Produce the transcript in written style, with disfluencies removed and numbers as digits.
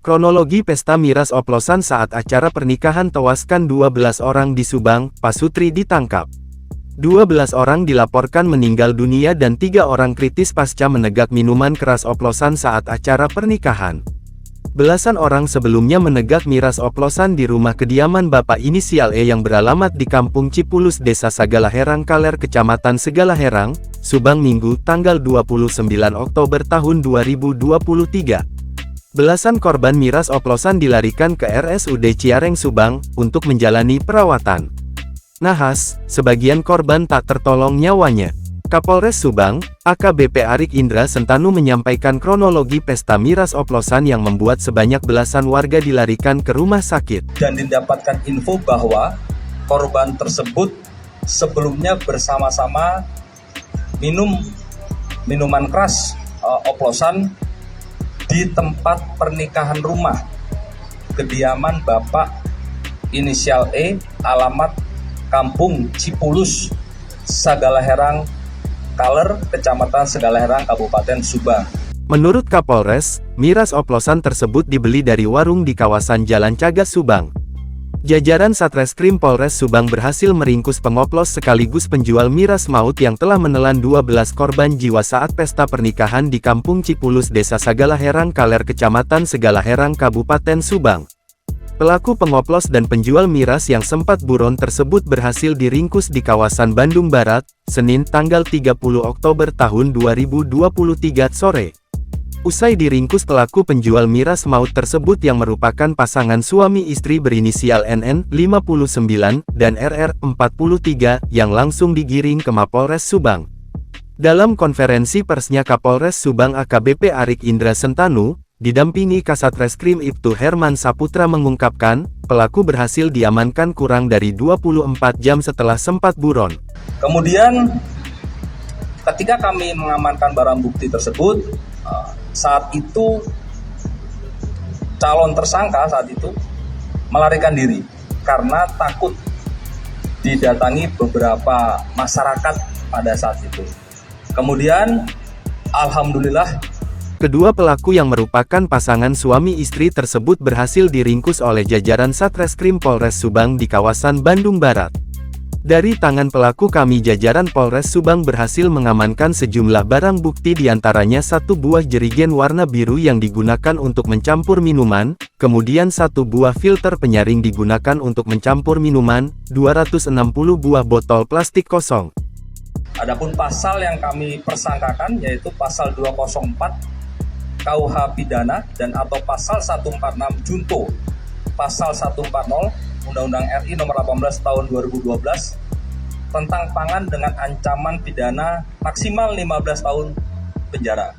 Kronologi pesta miras oplosan saat acara pernikahan tewaskan 12 orang di Subang, Pasutri ditangkap. 12 orang dilaporkan meninggal dunia dan 3 orang kritis pasca menegak minuman keras oplosan saat acara pernikahan. Belasan orang sebelumnya menegak miras oplosan di rumah kediaman Bapak inisial E yang beralamat di Kampung Cipulus, Desa Segalaherang Kaler, Kecamatan Segalaherang, Subang Minggu, tanggal 29 Oktober tahun 2023. Belasan korban miras oplosan dilarikan ke RSUD Ciareng Subang, untuk menjalani perawatan. Nahas, sebagian korban tak tertolong nyawanya. Kapolres Subang, AKBP Arik Indra Sentanu menyampaikan kronologi pesta miras oplosan yang membuat sebanyak belasan warga dilarikan ke rumah sakit. Dan didapatkan info bahwa korban tersebut sebelumnya bersama-sama minum minuman keras oplosan di tempat pernikahan rumah kediaman Bapak inisial E, alamat Kampung Cipulus, Segalaherang Kaler, Kecamatan Segalaherang, Kabupaten Subang. Menurut Kapolres, miras oplosan tersebut dibeli dari warung di kawasan Jalan Cagas, Subang. Jajaran Satreskrim Polres Subang berhasil meringkus pengoplos sekaligus penjual miras maut yang telah menelan 12 korban jiwa saat pesta pernikahan di Kampung Cipulus, Desa Segalaherang Kaler, Kecamatan Segalaherang, Kabupaten Subang. Pelaku pengoplos dan penjual miras yang sempat buron tersebut berhasil diringkus di kawasan Bandung Barat, Senin tanggal 30 Oktober tahun 2023 sore. Usai diringkus, pelaku penjual miras maut tersebut yang merupakan pasangan suami istri berinisial NN, 59, dan RR, 43, yang langsung digiring ke Mapolres Subang. Dalam konferensi persnya, Kapolres Subang AKBP Arik Indra Sentanu, didampingi Kasatreskrim Ibtu Herman Saputra mengungkapkan, pelaku berhasil diamankan kurang dari 24 jam setelah sempat buron. Kemudian, ketika kami mengamankan barang bukti tersebut, saat itu calon tersangka saat itu melarikan diri karena takut didatangi beberapa masyarakat pada saat itu. Kemudian, alhamdulillah, kedua pelaku yang merupakan pasangan suami istri tersebut berhasil diringkus oleh jajaran Satreskrim Polres Subang di kawasan Bandung Barat. Dari tangan pelaku, kami jajaran Polres Subang berhasil mengamankan sejumlah barang bukti, diantaranya satu buah jerigen warna biru yang digunakan untuk mencampur minuman, kemudian satu buah filter penyaring digunakan untuk mencampur minuman, 260 buah botol plastik kosong. Adapun pasal yang kami persangkakan yaitu pasal 204 KUH Pidana dan atau pasal 146 Junto, pasal 140 Undang-Undang RI nomor 18 tahun 2012 tentang pangan dengan ancaman pidana maksimal 15 tahun penjara.